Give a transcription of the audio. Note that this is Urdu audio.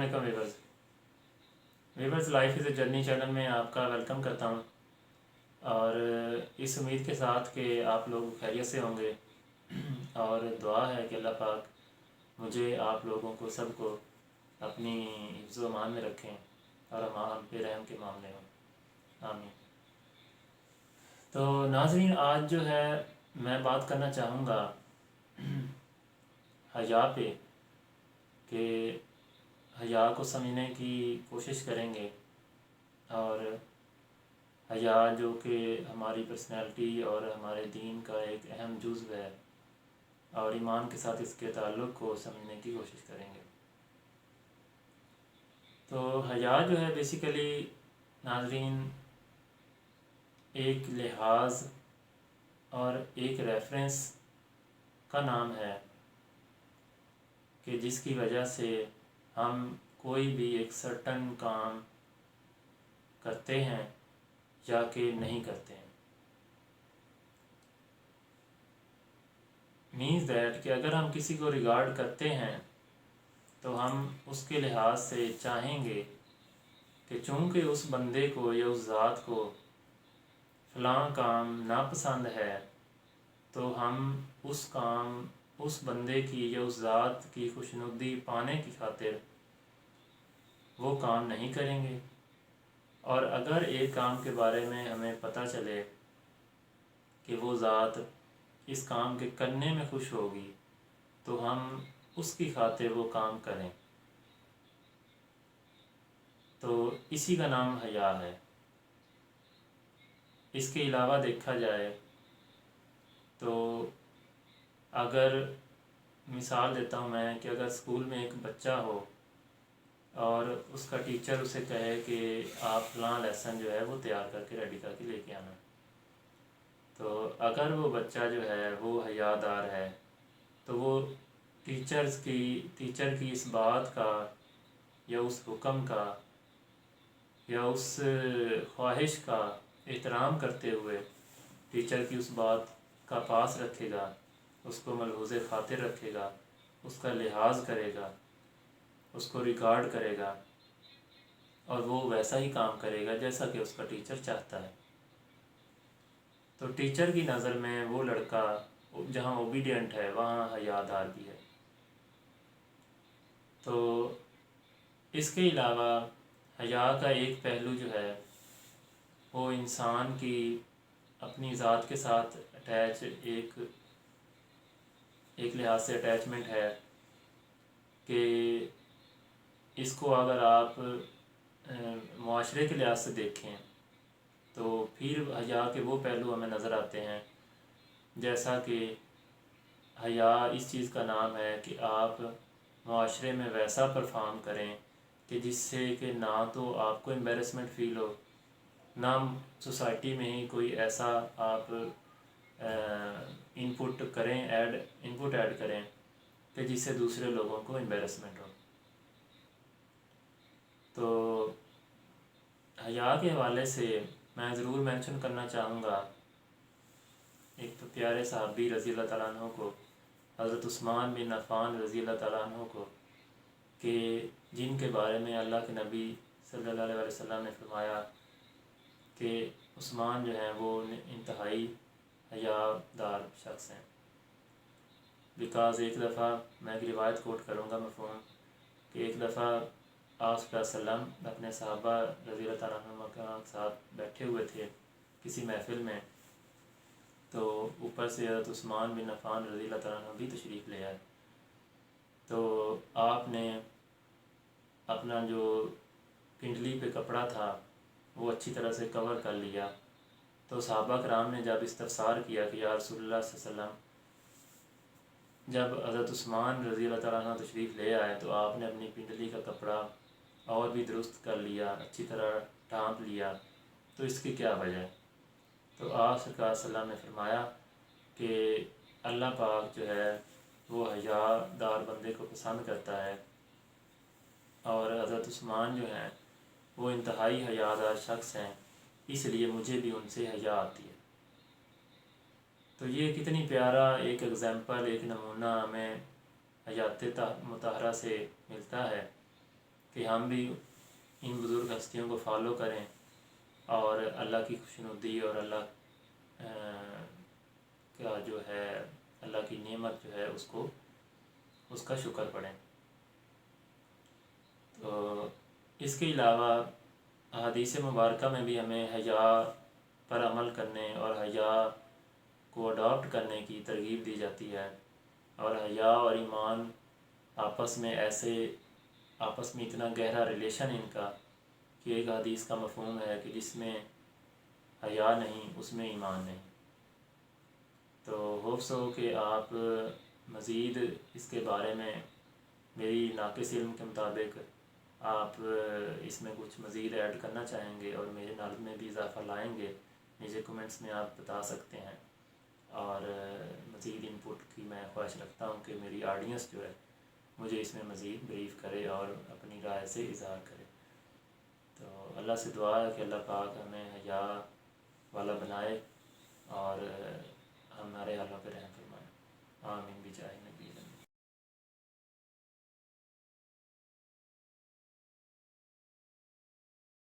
علیکم viewers life is a journey channel میں آپ کا ویلکم کرتا ہوں، اور اس امید کے ساتھ کہ آپ لوگ خیریت سے ہوں گے، اور دعا ہے کہ اللہ پاک مجھے آپ لوگوں کو سب کو اپنی حفظ و امان میں رکھیں اور ہم پہ رحم کے معاملے ہوں، آمین۔ تو ناظرین، آج جو ہے میں بات کرنا چاہوں گا حیا پہ، کہ حیا کو سمجھنے کی کوشش کریں گے، اور حیا جو کہ ہماری پرسنالٹی اور ہمارے دین کا ایک اہم جزو ہے، اور ایمان کے ساتھ اس کے تعلق کو سمجھنے کی کوشش کریں گے۔ تو حیا جو ہے بیسیکلی ناظرین ایک لحاظ اور ایک ریفرنس کا نام ہے کہ جس کی وجہ سے ہم کوئی بھی ایک سرٹن کام کرتے ہیں یا کہ نہیں کرتے ہیں۔ مینز دیٹ کہ اگر ہم کسی کو ریگارڈ کرتے ہیں تو ہم اس کے لحاظ سے چاہیں گے کہ چونکہ اس بندے کو یا اس ذات کو فلاں کام ناپسند ہے، تو ہم اس بندے کی یا اس ذات کی خوشنودی پانے کی خاطر وہ کام نہیں کریں گے۔ اور اگر ایک کام کے بارے میں ہمیں پتہ چلے کہ وہ ذات اس کام کے کرنے میں خوش ہوگی تو ہم اس کی خاطر وہ کام کریں، تو اسی کا نام حیا ہے۔ اس کے علاوہ دیکھا جائے تو اگر مثال دیتا ہوں میں کہ اگر اسکول میں ایک بچہ ہو اور اس کا ٹیچر اسے کہے کہ آپ فلاں لیسن جو ہے وہ تیار کر کے ریڈی کر کے لے کے آنا، تو اگر وہ بچہ جو ہے وہ حیا دار ہے تو وہ ٹیچر کی اس بات کا یا اس حکم کا یا اس خواہش کا احترام کرتے ہوئے ٹیچر کی اس بات کا پاس رکھے گا، اس کو ملحوظ خاطر رکھے گا، اس کا لحاظ کرے گا، اس کو ریکارڈ کرے گا، اور وہ ویسا ہی کام کرے گا جیسا کہ اس کا ٹیچر چاہتا ہے۔ تو ٹیچر کی نظر میں وہ لڑکا جہاں اوبیڈینٹ ہے وہاں حیا دار بھی ہے۔ تو اس کے علاوہ حیا کا ایک پہلو جو ہے وہ انسان کی اپنی ذات کے ساتھ اٹیچ ایک لحاظ سے اٹیچمنٹ ہے، کہ اس کو اگر آپ معاشرے کے لحاظ سے دیکھیں تو پھر حیا کے وہ پہلو ہمیں نظر آتے ہیں، جیسا کہ حیا اس چیز کا نام ہے کہ آپ معاشرے میں ویسا پرفارم کریں کہ جس سے کہ نہ تو آپ کو امبیرسمنٹ فیل ہو، نہ سوسائٹی میں ہی کوئی ایسا آپ انپٹ ایڈ کریں کہ جس سے دوسرے لوگوں کو امبیرسمنٹ ہو۔ تو حیا کے حوالے سے میں ضرور مینشن کرنا چاہوں گا ایک تو پیارے صحابی رضی اللہ تعالیٰ عنہ کو، حضرت عثمان بن عفان رضی اللہ تعالیٰ عنہ کو، کہ جن کے بارے میں اللہ کے نبی صلی اللہ علیہ وسلم نے فرمایا کہ عثمان جو ہیں وہ انتہائی حیا دار شخص ہیں۔ بیکاز ایک دفعہ میں ایک روایت کوٹ کروں گا مفہوم، کہ ایک دفعہ آپ صلی اللہ علیہ وسلم اپنے صحابہ رضی اللہ تعالیٰ عنہ کے ساتھ بیٹھے ہوئے تھے کسی محفل میں، تو اوپر سے حضرت عثمان بن عفان رضی اللہ تعالیٰ عنہ بھی تشریف لے آئے، تو آپ نے اپنا جو پنڈلی پہ کپڑا تھا وہ اچھی طرح سے کور کر لیا، تو صحابہ کرام نے جب استفسار کیا کہ یا رسول اللہ صلی اللہ علیہ وسلم، جب حضرت عثمان رضی اللہ تعالیٰ عنہ تشریف لے آئے تو آپ نے اپنی پنڈلی کا کپڑا اور بھی درست کر لیا، اچھی طرح ڈھانپ لیا، تو اس کی کیا وجہ ہے؟ تو آپ صلی اللہ علیہ وسلم نے فرمایا کہ اللہ پاک جو ہے وہ حیا دار بندے کو پسند کرتا ہے، اور حضرت عثمان جو ہیں وہ انتہائی حیا دار شخص ہیں، اس لیے مجھے بھی ان سے حیا آتی ہے۔ تو یہ کتنی پیارا ایک ایگزامپل، ایک نمونہ ہمیں حیات مطہرہ سے ملتا ہے کہ ہم بھی ان بزرگ ہستیوں کو فالو کریں اور اللہ کی خوشنودی اور اللہ کا جو ہے اللہ کی نعمت جو ہے اس کا شکر پڑھیں۔ تو اس کے علاوہ احادیث مبارکہ میں بھی ہمیں حیا پر عمل کرنے اور حیا کو اڈاپٹ کرنے کی ترغیب دی جاتی ہے، اور حیا اور ایمان آپس میں اتنا گہرا ریلیشن ان کا کہ ایک حدیث کا مفہوم ہے کہ جس میں حیا نہیں اس میں ایمان نہیں۔ تو ہوپ سو کہ آپ مزید اس کے بارے میں میری ناقص علم کے مطابق آپ اس میں کچھ مزید ایڈ کرنا چاہیں گے اور میرے نالج میں بھی اضافہ لائیں گے، نیچے کمنٹس میں آپ بتا سکتے ہیں۔ اور مزید انپٹ کی میں خواہش رکھتا ہوں کہ میری آڈینس جو ہے مجھے اس میں مزید بریف کرے اور اپنی رائے سے اظہار کرے۔ تو اللہ سے دعا ہے کہ اللہ پاک ہمیں حیا والا بنائے اور ہمارے حالوں پہ رحم فرمائے۔ آمین بجاہ